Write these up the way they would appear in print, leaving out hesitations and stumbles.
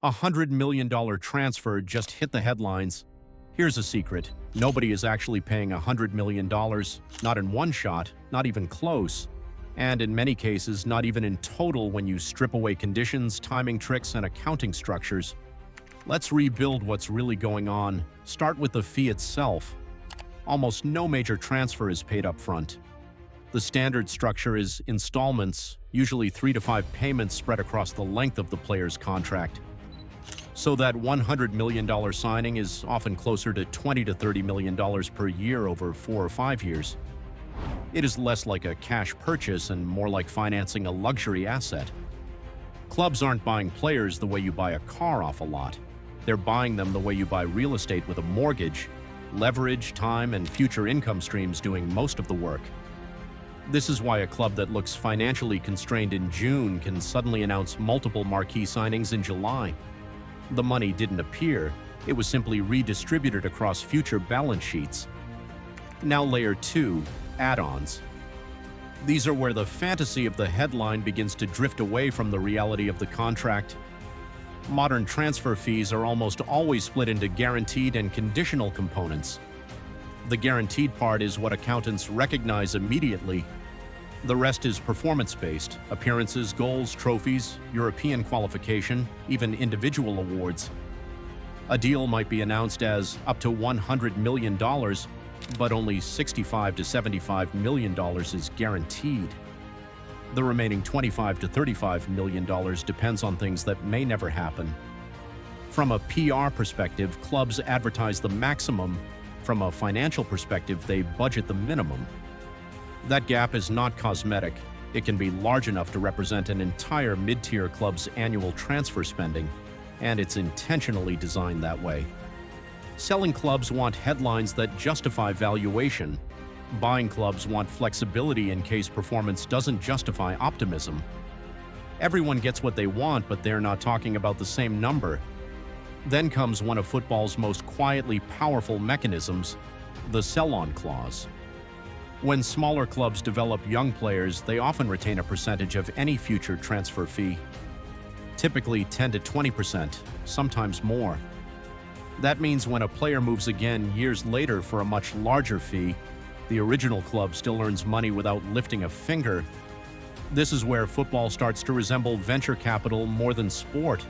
$100 million transfer just hit the headlines. Here's a secret. Nobody is actually paying $100 million, not in one shot, not even close, and in many cases, not even in total when you strip away conditions, timing tricks, and accounting structures. Let's rebuild what's really going on. Start with the fee itself. Almost no major transfer is paid up front. The standard structure is installments, usually 3 to 5 payments spread across the length of the player's contract. So that $100 million signing is often closer to $20 to $30 million per year over 4 or 5 years. It is less like a cash purchase and more like financing a luxury asset. Clubs aren't buying players the way you buy a car off a lot. They're buying them the way you buy real estate with a mortgage, leverage, time, and future income streams doing most of the work. This is why a club that looks financially constrained in June can suddenly announce multiple marquee signings in July. The money didn't appear, it was simply redistributed across future balance sheets. Now Layer 2, add-ons. These are where the fantasy of the headline begins to drift away from the reality of the contract. Modern transfer fees are almost always split into guaranteed and conditional components. The guaranteed part is what accountants recognize immediately. The rest is performance-based: appearances, goals, trophies, European qualification, even individual awards. A deal might be announced as up to $100 million, but only $65 to $75 million is guaranteed. The remaining $25 to $35 million depends on things that may never happen. From a PR perspective, clubs advertise the maximum. From a financial perspective, they budget the minimum. That gap is not cosmetic. It can be large enough to represent an entire mid-tier club's annual transfer spending, and it's intentionally designed that way. Selling clubs want headlines that justify valuation. Buying clubs want flexibility in case performance doesn't justify optimism. Everyone gets what they want, but they're not talking about the same number. Then comes one of football's most quietly powerful mechanisms, the sell-on clause. When smaller clubs develop young players, they often retain a percentage of any future transfer fee. Typically 10 to 20%, sometimes more. That means when a player moves again years later for a much larger fee, the original club still earns money without lifting a finger. This is where football starts to resemble venture capital more than sport.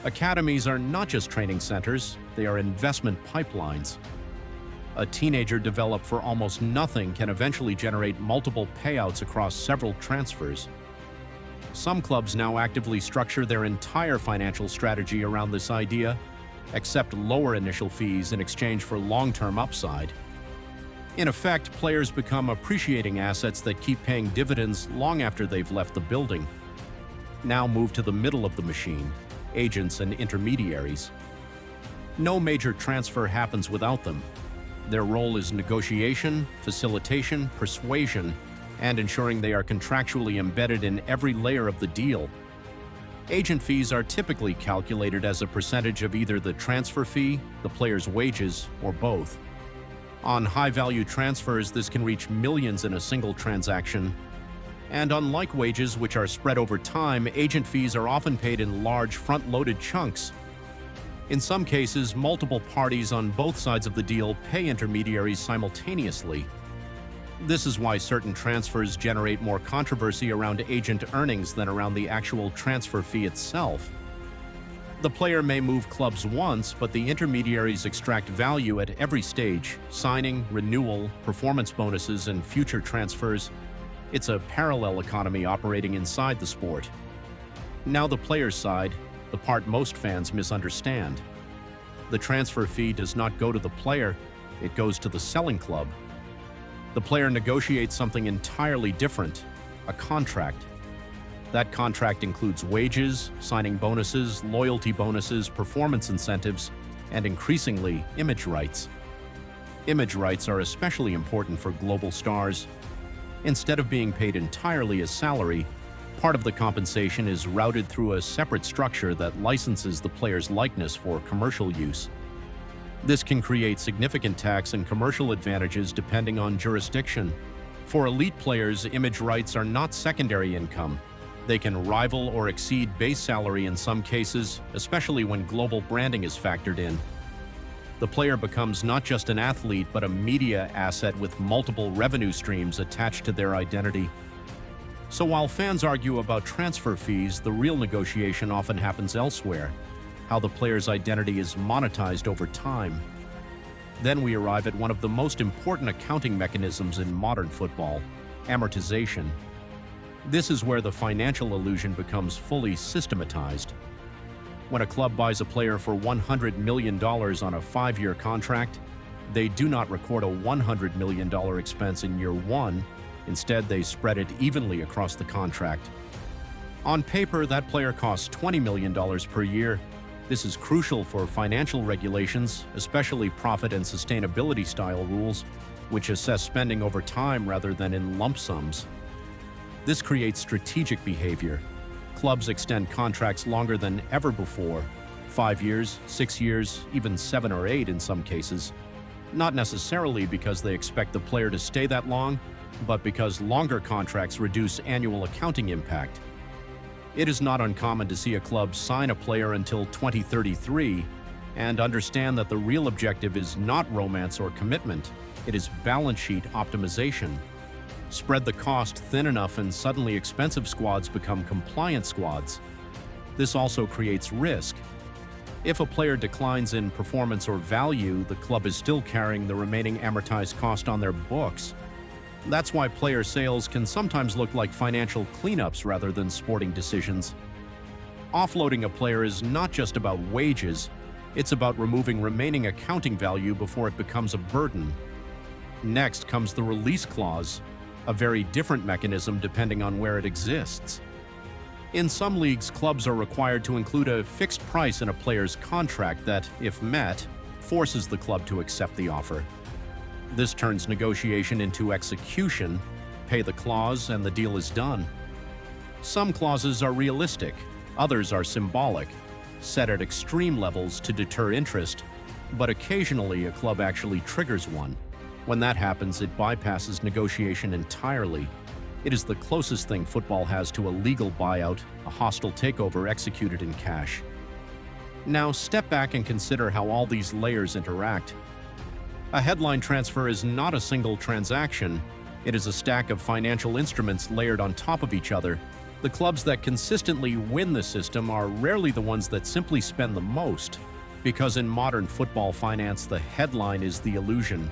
Academies are not just training centers, they are investment pipelines. A teenager developed for almost nothing can eventually generate multiple payouts across several transfers. Some clubs now actively structure their entire financial strategy around this idea, accept lower initial fees in exchange for long-term upside. In effect, players become appreciating assets that keep paying dividends long after they've left the building. Now move to the middle of the machine, agents and intermediaries. No major transfer happens without them. Their role is negotiation, facilitation, persuasion, and ensuring they are contractually embedded in every layer of the deal. Agent fees are typically calculated as a percentage of either the transfer fee, the player's wages, or both. On high-value transfers, this can reach millions in a single transaction. And unlike wages, which are spread over time, agent fees are often paid in large, front-loaded chunks. In some cases, multiple parties on both sides of the deal pay intermediaries simultaneously. This is why certain transfers generate more controversy around agent earnings than around the actual transfer fee itself. The player may move clubs once, but the intermediaries extract value at every stage: signing, renewal, performance bonuses, and future transfers. It's a parallel economy operating inside the sport. Now the player's side, the part most fans misunderstand. The transfer fee does not go to the player, it goes to the selling club. The player negotiates something entirely different, a contract. That contract includes wages, signing bonuses, loyalty bonuses, performance incentives, and increasingly, image rights. Image rights are especially important for global stars. Instead of being paid entirely as salary, part of the compensation is routed through a separate structure that licenses the player's likeness for commercial use. This can create significant tax and commercial advantages depending on jurisdiction. For elite players, image rights are not secondary income. They can rival or exceed base salary in some cases, especially when global branding is factored in. The player becomes not just an athlete, but a media asset with multiple revenue streams attached to their identity. So while fans argue about transfer fees, the real negotiation often happens elsewhere, how the player's identity is monetized over time. Then we arrive at one of the most important accounting mechanisms in modern football: amortization. This is where the financial illusion becomes fully systematized. When a club buys a player for $100 million on a 5-year contract, they do not record a $100 million expense in year 1. Instead, they spread it evenly across the contract. On paper, that player costs $20 million per year. This is crucial for financial regulations, especially profit and sustainability style rules, which assess spending over time rather than in lump sums. This creates strategic behavior. Clubs extend contracts longer than ever before, 5 years, 6 years, even 7 or 8 in some cases. Not necessarily because they expect the player to stay that long, but because longer contracts reduce annual accounting impact. It is not uncommon to see a club sign a player until 2033 and understand that the real objective is not romance or commitment, it is balance sheet optimization. Spread the cost thin enough and suddenly expensive squads become compliant squads. This also creates risk. If a player declines in performance or value, the club is still carrying the remaining amortized cost on their books. That's why player sales can sometimes look like financial cleanups rather than sporting decisions. Offloading a player is not just about wages, it's about removing remaining accounting value before it becomes a burden. Next comes the release clause, a very different mechanism depending on where it exists. In some leagues, clubs are required to include a fixed price in a player's contract that, if met, forces the club to accept the offer. This turns negotiation into execution, pay the clause, and the deal is done. Some clauses are realistic, others are symbolic, set at extreme levels to deter interest, but occasionally a club actually triggers one. When that happens, it bypasses negotiation entirely. It is the closest thing football has to a legal buyout, a hostile takeover executed in cash. Now step back and consider how all these layers interact. A headline transfer is not a single transaction. It is a stack of financial instruments layered on top of each other. The clubs that consistently win the system are rarely the ones that simply spend the most, because in modern football finance, the headline is the illusion.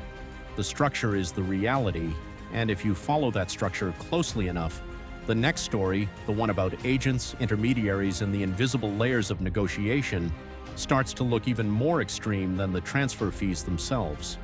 The structure is the reality, and if you follow that structure closely enough, the next story, the one about agents, intermediaries, and the invisible layers of negotiation, starts to look even more extreme than the transfer fees themselves.